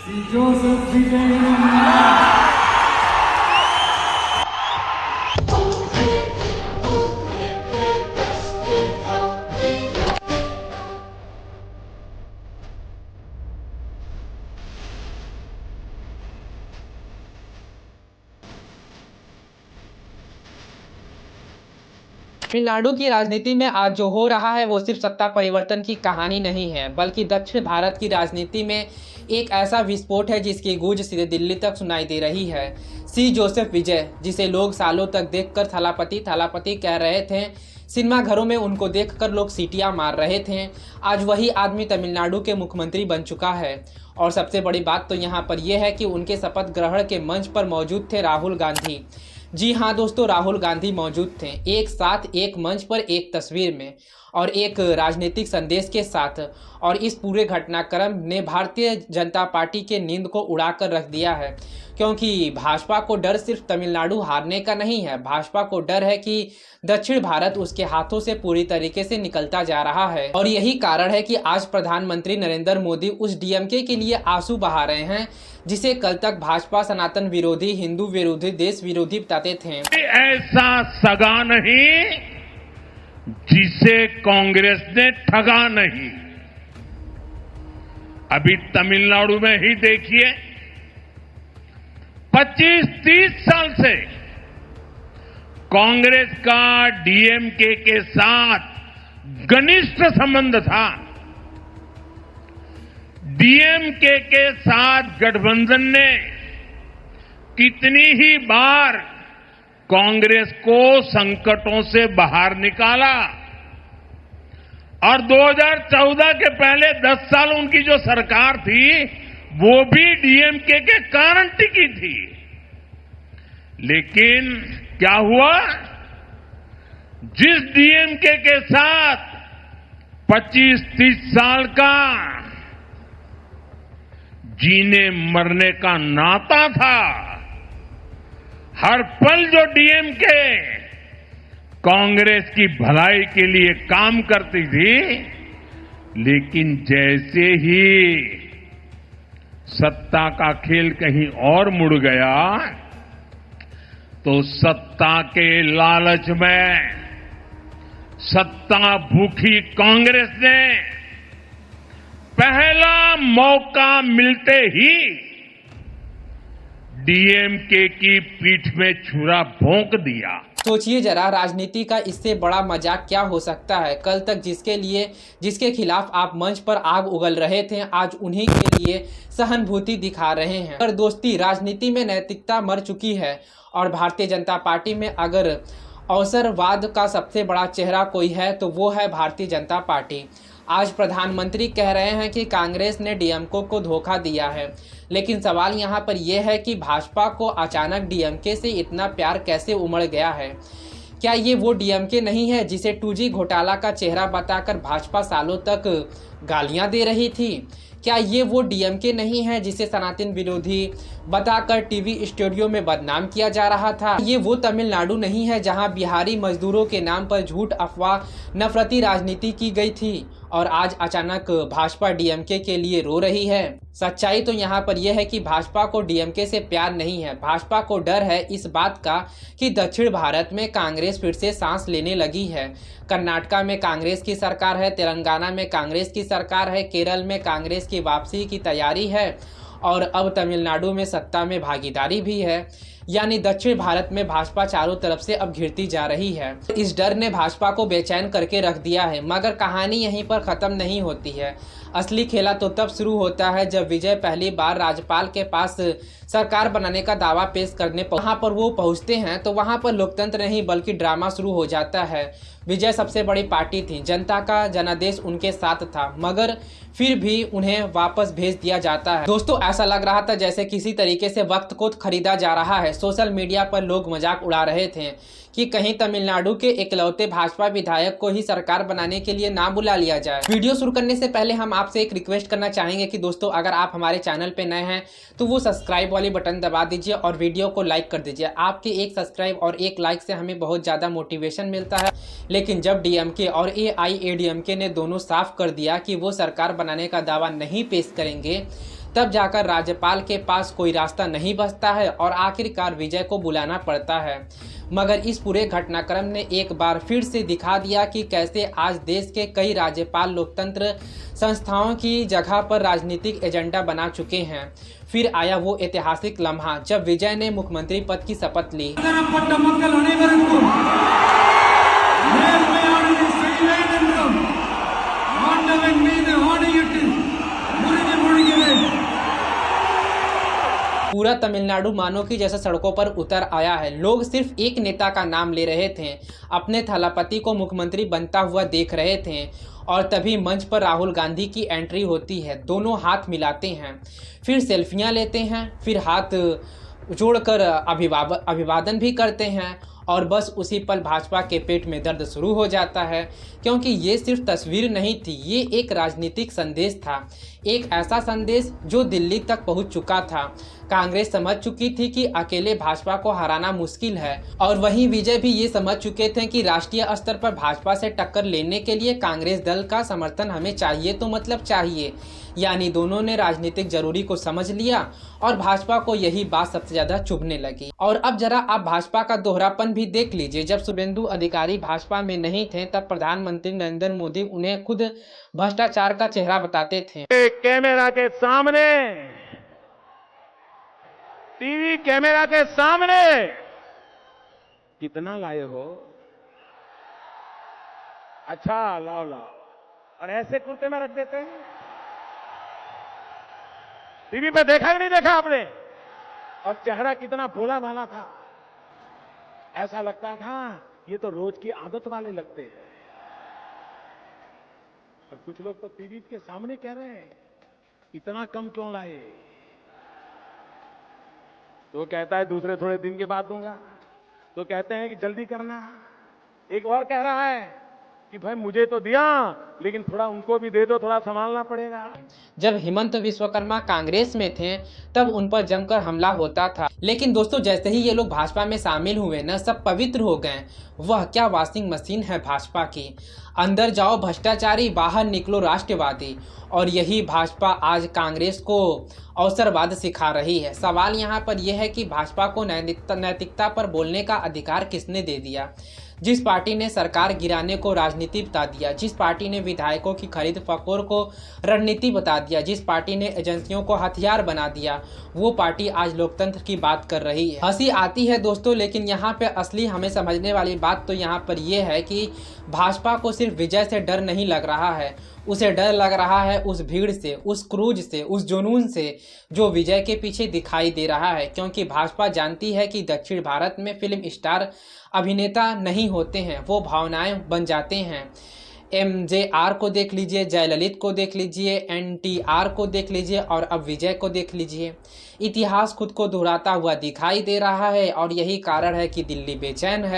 Shri Joseph विजय। तमिलनाडु की राजनीति में आज जो हो रहा है वो सिर्फ सत्ता परिवर्तन की कहानी नहीं है, बल्कि दक्षिण भारत की राजनीति में एक ऐसा विस्फोट है जिसकी गूंज सीधे दिल्ली तक सुनाई दे रही है। सी जोसेफ विजय, जिसे लोग सालों तक देखकर थलापति थलापति कह रहे थे, सिनेमा घरों में उनको देखकर लोग सीटियां मार रहे थे, आज वही आदमी तमिलनाडु के मुख्यमंत्री बन चुका है। और सबसे बड़ी बात तो यहाँ पर यह है कि उनके शपथ ग्रहण के मंच पर मौजूद थे राहुल गांधी। जी हाँ दोस्तों, राहुल गांधी मौजूद थे, एक साथ एक मंच पर एक तस्वीर में और एक राजनीतिक संदेश के साथ। और इस पूरे घटनाक्रम ने भारतीय जनता पार्टी के नींद को उड़ाकर रख दिया है, क्योंकि भाजपा को डर सिर्फ तमिलनाडु हारने का नहीं है, भाजपा को डर है कि दक्षिण भारत उसके हाथों से पूरी तरीके से निकलता जा रहा है। और यही कारण है कि आज प्रधानमंत्री नरेंद्र मोदी उस डीएमके के लिए आंसू बहा रहे हैं जिसे कल तक भाजपा सनातन विरोधी, हिंदू विरोधी, देश विरोधी बताते थे। ऐसा सगा नहीं जिसे कांग्रेस ने ठगा नहीं। अभी तमिलनाडु में ही देखिए, 25-30 साल से कांग्रेस का डीएमके के साथ घनिष्ठ संबंध था। डीएमके के साथ गठबंधन ने कितनी ही बार कांग्रेस को संकटों से बाहर निकाला, और 2014 के पहले 10 साल उनकी जो सरकार थी वो भी डीएमके के कारण टिकी थी। लेकिन क्या हुआ, जिस डीएमके के साथ 25-30 साल का जीने मरने का नाता था, हर पल जो डीएमके कांग्रेस की भलाई के लिए काम करती थी, लेकिन जैसे ही सत्ता का खेल कहीं और मुड़ गया तो सत्ता के लालच में सत्ता भूखी कांग्रेस ने पहला मौका मिलते ही डीएमके की पीठ में छुरा भोंक दिया। सोचिए जरा, राजनीति का इससे बड़ा मजाक क्या हो सकता है। कल तक जिसके खिलाफ आप मंच पर आग उगल रहे थे, आज उन्हीं के लिए सहानुभूति दिखा रहे हैं। पर दोस्ती, राजनीति में नैतिकता मर चुकी है और भारतीय जनता पार्टी में अगर अवसरवाद का सबसे बड़ा चेहरा कोई है तो वो है भारतीय जनता पार्टी। आज प्रधानमंत्री कह रहे हैं कि कांग्रेस ने डीएमके को धोखा दिया है, लेकिन सवाल यहाँ पर यह है कि भाजपा को अचानक डीएमके से इतना प्यार कैसे उमड़ गया है। क्या ये वो डीएमके नहीं है जिसे 2G घोटाला का चेहरा बताकर भाजपा सालों तक गालियां दे रही थी? क्या ये वो डीएमके नहीं है जिसे सनातन विरोधी बताकर टीवी स्टूडियो में बदनाम किया जा रहा था? ये वो तमिलनाडु नहीं है जहां बिहारी मजदूरों के नाम पर झूठ, अफवाह, नफरती राजनीति की गई थी और आज अचानक भाजपा डीएमके के लिए रो रही है? सच्चाई तो यहाँ पर यह है कि भाजपा को डीएमके से प्यार नहीं है, भाजपा को डर है इस बात का कि दक्षिण भारत में कांग्रेस फिर से सांस लेने लगी है। कर्नाटका में कांग्रेस की सरकार है, तेलंगाना में कांग्रेस की सरकार है, केरल में कांग्रेस की वापसी की तैयारी है और अब तमिलनाडु में सत्ता में भागीदारी भी है। यानी दक्षिण भारत में भाजपा चारों तरफ से अब घिरती जा रही है। इस डर ने भाजपा को बेचैन करके रख दिया है। मगर कहानी यहीं पर खत्म नहीं होती है। असली खेला तो तब शुरू होता है जब विजय पहली बार राज्यपाल के पास सरकार बनाने का दावा पेश करने वहां पर वो पहुंचते हैं तो वहां पर लोकतंत्र नहीं बल्कि ड्रामा शुरू हो जाता है। विजय सबसे बड़ी पार्टी थी, जनता का जनादेश उनके साथ था, मगर फिर भी उन्हें वापस भेज दिया जाता है। दोस्तों, ऐसा लग रहा था जैसे किसी तरीके से वक्त को खरीदा जा रहा है। सोशल मीडिया पर लोग मजाक उड़ा रहे थे कि कहीं तमिलनाडु के इकलौते भाजपा विधायक को ही सरकार बनाने के लिए ना बुला लिया जाए। वीडियो शुरू करने से पहले हम आपसे एक रिक्वेस्ट करना चाहेंगे कि दोस्तों, अगर आप हमारे चैनल पे नए हैं तो वो सब्सक्राइब वाली बटन दबा दीजिए और वीडियो को लाइक कर दीजिए। आपके एक सब्सक्राइब और एक लाइक से हमें बहुत ज़्यादा मोटिवेशन मिलता है। लेकिन जब डीएमके और एआईएडीएमके ने दोनों साफ कर दिया कि वो सरकार बनाने का दावा नहीं पेश करेंगे, तब जाकर राज्यपाल के पास कोई रास्ता नहीं बचता है और आखिरकार विजय को बुलाना पड़ता है। मगर इस पूरे घटनाक्रम ने एक बार फिर से दिखा दिया कि कैसे आज देश के कई राज्यपाल लोकतंत्र संस्थाओं की जगह पर राजनीतिक एजेंडा बना चुके हैं। फिर आया वो ऐतिहासिक लम्हा जब विजय ने मुख्यमंत्री पद की शपथ ली। पूरा तमिलनाडु मानो कि जैसे सड़कों पर उतर आया है। लोग सिर्फ एक नेता का नाम ले रहे थे, अपने थलापति को मुख्यमंत्री बनता हुआ देख रहे थे और तभी मंच पर राहुल गांधी की एंट्री होती है। दोनों हाथ मिलाते हैं, फिर सेल्फियां लेते हैं, फिर हाथ जोड़कर अभिवादन भी करते हैं और बस उसी पल भाजपा के पेट में दर्द शुरू हो जाता है, क्योंकि ये सिर्फ तस्वीर नहीं थी, ये एक राजनीतिक संदेश था। एक ऐसा संदेश जो दिल्ली तक पहुंच चुका था। कांग्रेस समझ चुकी थी कि अकेले भाजपा को हराना मुश्किल है और वहीं विजय भी ये समझ चुके थे कि राष्ट्रीय स्तर पर भाजपा से टक्कर लेने के लिए कांग्रेस दल का समर्थन हमें चाहिए तो मतलब चाहिए। यानी दोनों ने राजनीतिक जरूरी को समझ लिया और भाजपा को यही बात सबसे ज्यादा चुभने लगी। और अब जरा आप भाजपा का दोहरापन भी देख लीजिए। जब शुभेंदु अधिकारी भाजपा में नहीं थे तब प्रधानमंत्री नरेंद्र मोदी उन्हें खुद भ्रष्टाचार का चेहरा बताते थे। कैमरा के सामने, टीवी कैमरा के सामने कितना लाए हो? अच्छा, लाओ और ऐसे कुर्ते में रख देते हैं। टीवी पे देखा कि नहीं देखा आपने? और चेहरा कितना भोला भाला था, ऐसा लगता था ये तो रोज की आदत वाले लगते हैं। और कुछ लोग तो टीवी के सामने कह रहे हैं इतना कम क्यों लाए? तो कहता है दूसरे थोड़े दिन के बाद दूंगा, तो कहते हैं कि जल्दी करना। एक और कह रहा है कि भाई मुझे तो दिया लेकिन थोड़ा उनको भी दे दो, थोड़ा संभालना पड़ेगा। जब हेमंत विश्वकर्मा कांग्रेस में थे तब उन पर जमकर हमला होता था, लेकिन दोस्तों जैसे ही ये लोग भाजपा में शामिल हुए न, सब पवित्र हो गए। वह क्या वॉशिंग मशीन है भाजपा की। अंदर जाओ भ्रष्टाचारी, बाहर निकलो राष्ट्रवादी। और यही भाजपा आज कांग्रेस को अवसरवाद सिखा रही है। सवाल यहाँ पर यह है कि भाजपा को नैतिकता पर बोलने का अधिकार किसने दे दिया? जिस पार्टी ने सरकार गिराने को राजनीति बता दिया, जिस पार्टी ने विधायकों की खरीद फकोर को रणनीति बता दिया, जिस पार्टी ने एजेंसियों को हथियार बना दिया, वो पार्टी आज लोकतंत्र की बात कर रही है। हंसी आती है दोस्तों, लेकिन यहाँ पे असली हमें समझने वाली बात तो यहाँ पर यह है कि भाजपा को सिर्फ विजय से डर नहीं लग रहा है, उसे डर लग रहा है उस भीड़ से, उस क्रूज से, उस जुनून से जो विजय के पीछे दिखाई दे रहा है। क्योंकि भाजपा जानती है कि दक्षिण भारत में फिल्म स्टार अभिनेता नहीं होते हैं, वो भावनाएं बन जाते हैं। MJR को देख लीजिए, जयललित को देख लीजिए, NTR को देख लीजिए और अब विजय को देख लीजिए। इतिहास खुद को दोहराता हुआ दिखाई दे रहा है और यही कारण है कि दिल्ली बेचैन है।